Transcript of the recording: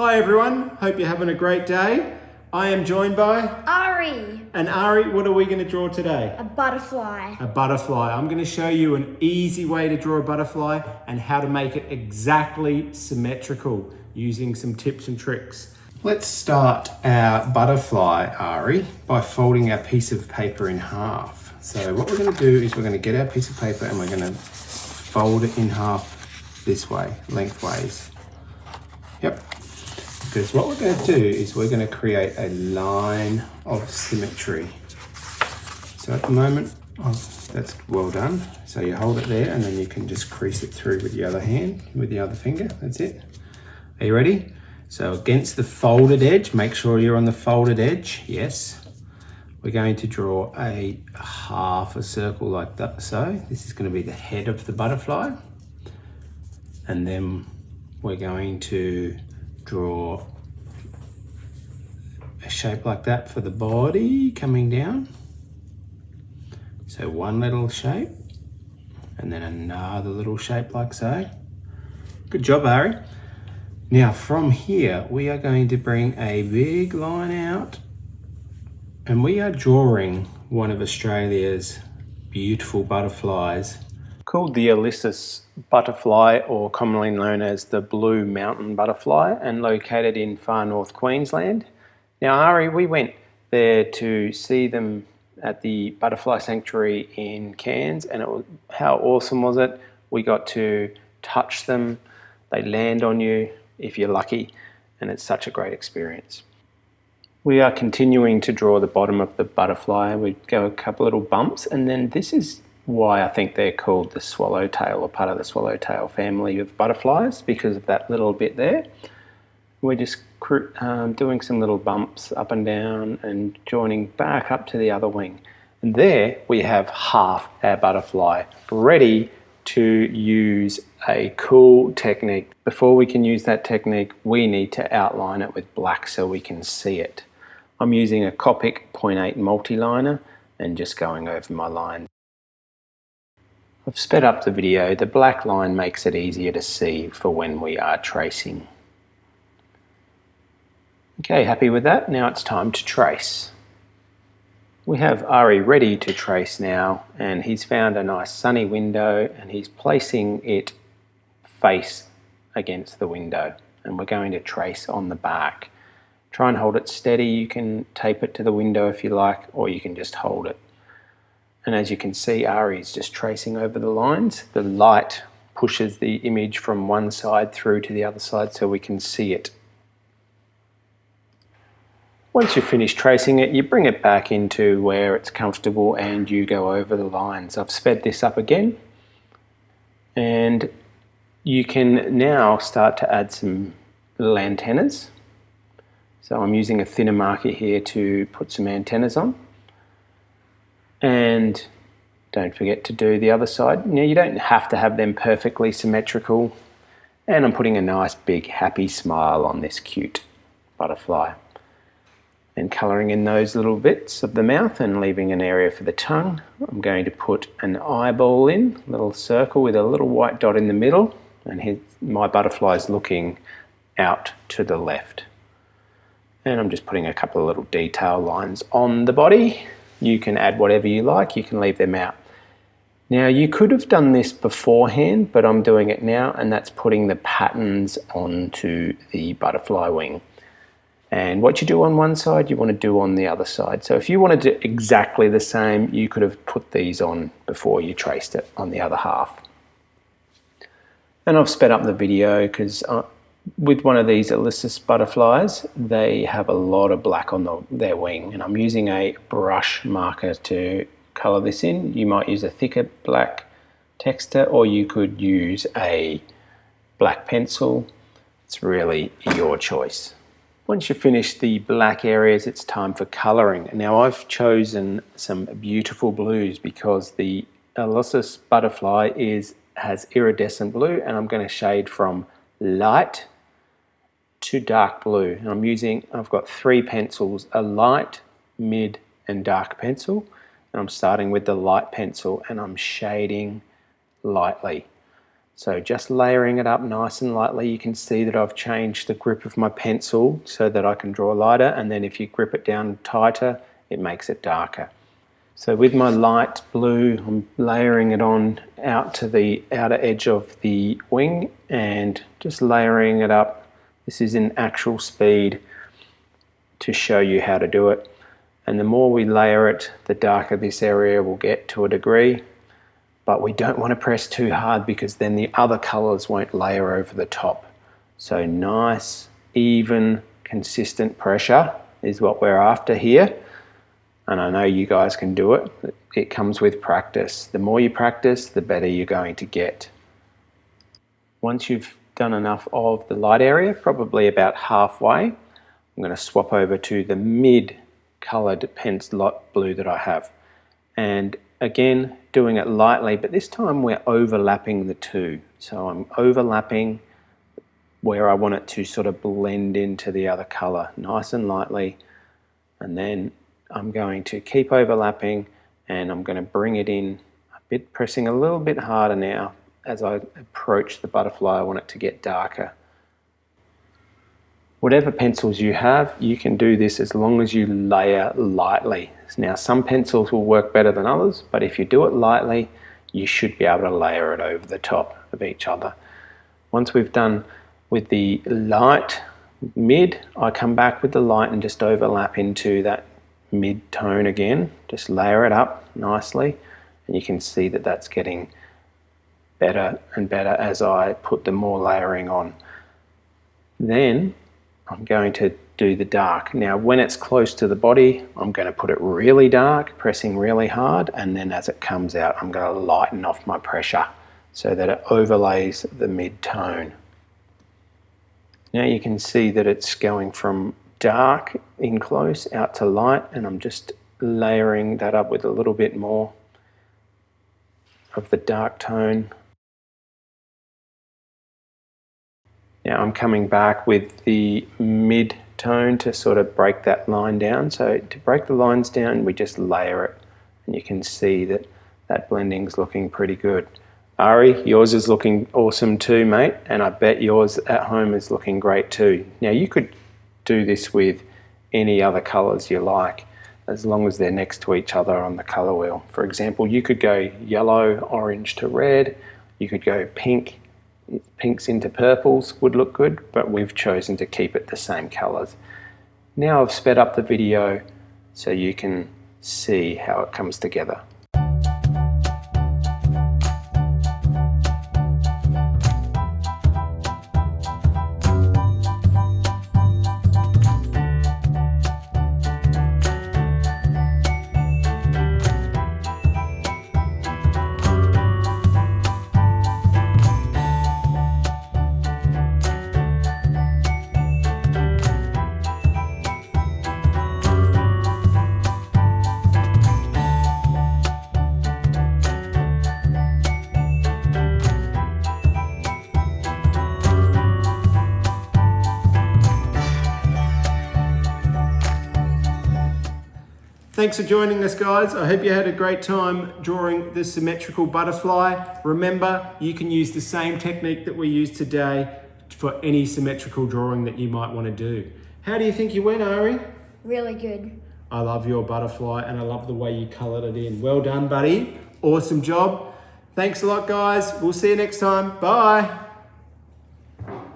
Hi everyone, hope you're having a great day. I am joined by Ari. And Ari, what are we going to draw today? A butterfly. A butterfly. I'm going to show you an easy way to draw a butterfly and how to make it exactly symmetrical using some tips and tricks. Let's start our butterfly, Ari, by folding our piece of paper in half. So what we're going to do is we're going to get our piece of paper and we're going to fold it in half this way, lengthways. Yep. Because what we're going to do is we're going to create a line of symmetry. So at the moment, that's well done. So you hold it there and then you can just crease it through with the other hand, with the other finger, that's it. Are you ready? So against the folded edge, make sure you're on the folded edge, yes. We're going to draw a half a circle like that. So this is going to be the head of the butterfly. And then we're going to draw a shape like that for the body coming down. So one little shape and then another little shape like so. Good job, Ari. Now from here, we are going to bring a big line out and we are drawing one of Australia's beautiful butterflies called the Ilyssus butterfly, or commonly known as the blue mountain butterfly, and located in far north Queensland. Now Ari, we went there to see them at the Butterfly Sanctuary in Cairns, and how awesome was it? We got to touch them, they land on you if you're lucky, and it's such a great experience. We are continuing to draw the bottom of the butterfly. We go a couple little bumps, and then this is why I think they're called the swallowtail, or part of the swallowtail family of butterflies, because of that little bit there. We're just doing some little bumps up and down and joining back up to the other wing. And there we have half our butterfly ready to use a cool technique. Before we can use that technique, we need to outline it with black so we can see it. I'm using a Copic 0.8 multi-liner and just going over my line. I've sped up the video. The black line makes it easier to see for when we are tracing. Okay, happy with that? Now it's time to trace. We have Ari ready to trace now, and he's found a nice sunny window and he's placing it face against the window, and we're going to trace on the back. Try and hold it steady. You can tape it to the window if you like, or you can just hold it. And as you can see, Ari is just tracing over the lines. The light pushes the image from one side through to the other side so we can see it. Once you've finished tracing it, you bring it back into where it's comfortable and you go over the lines. I've sped this up again, and you can now start to add some little antennas. So I'm using a thinner marker here to put some antennas on. And don't forget to do the other side. Now you don't have to have them perfectly symmetrical. And I'm putting a nice big happy smile on this cute butterfly. And colouring in those little bits of the mouth and leaving an area for the tongue. I'm going to put an eyeball in, a little circle with a little white dot in the middle. And my butterfly is looking out to the left. And I'm just putting a couple of little detail lines on the body. You can add whatever you like, you can leave them out. Now you could have done this beforehand, but I'm doing it now, and that's putting the patterns onto the butterfly wing. And what you do on one side, you want to do on the other side. So if you wanted to do exactly the same, you could have put these on before you traced it on the other half. And I've sped up the video because with one of these Ilyssus butterflies, they have a lot of black on their wing, and I'm using a brush marker to colour this in. You might use a thicker black texture, or you could use a black pencil. It's really your choice. Once you've finished the black areas, it's time for colouring. Now I've chosen some beautiful blues because the Ilyssus butterfly has iridescent blue, and I'm going to shade from light to dark blue. And I've got 3 pencils, a light, mid and dark pencil, and I'm starting with the light pencil and I'm shading lightly. So just layering it up nice and lightly. You can see that I've changed the grip of my pencil so that I can draw lighter, and then if you grip it down tighter, it makes it darker. So with my light blue, I'm layering it on out to the outer edge of the wing and just layering it up. This is in actual speed to show you how to do it. And the more we layer it, the darker this area will get to a degree. But we don't want to press too hard because then the other colors won't layer over the top. So nice, even, consistent pressure is what we're after here. And I know you guys can do it. It comes with practice. The more you practice, the better you're going to get. Once you've done enough of the light area, probably about halfway, I'm going to swap over to the mid-colored pencil blue that I have. And again, doing it lightly, but this time we're overlapping the two. So I'm overlapping where I want it to sort of blend into the other color, nice and lightly. And then I'm going to keep overlapping and I'm going to bring it in a bit, pressing a little bit harder now. As I approach the butterfly, I want it to get darker. Whatever pencils you have, you can do this as long as you layer lightly. Now, some pencils will work better than others, but if you do it lightly, you should be able to layer it over the top of each other. Once we've done with the light mid, I come back with the light and just overlap into that mid-tone again. Just layer it up nicely, and you can see that that's getting better and better as I put the more layering on. Then I'm going to do the dark. Now when it's close to the body, I'm going to put it really dark, pressing really hard, and then as it comes out, I'm going to lighten off my pressure so that it overlays the mid-tone. Now you can see that it's going from dark in close out to light, and I'm just layering that up with a little bit more of the dark tone. Now I'm coming back with the mid-tone to sort of break that line down. So to break the lines down, we just layer it, and you can see that that blending's looking pretty good. Ari, yours is looking awesome too, mate, and I bet yours at home is looking great too. Now you could do this with any other colors you like, as long as they're next to each other on the color wheel. For example, you could go yellow, orange to red, you could go pink, pinks into purples would look good, but we've chosen to keep it the same colors. Now I've sped up the video so you can see how it comes together. Thanks for joining us, guys. I hope you had a great time drawing the symmetrical butterfly. Remember, you can use the same technique that we used today for any symmetrical drawing that you might want to do. How do you think you went, Ari? Really good. I love your butterfly and I love the way you coloured it in. Well done, buddy. Awesome job. Thanks a lot, guys. We'll see you next time. Bye.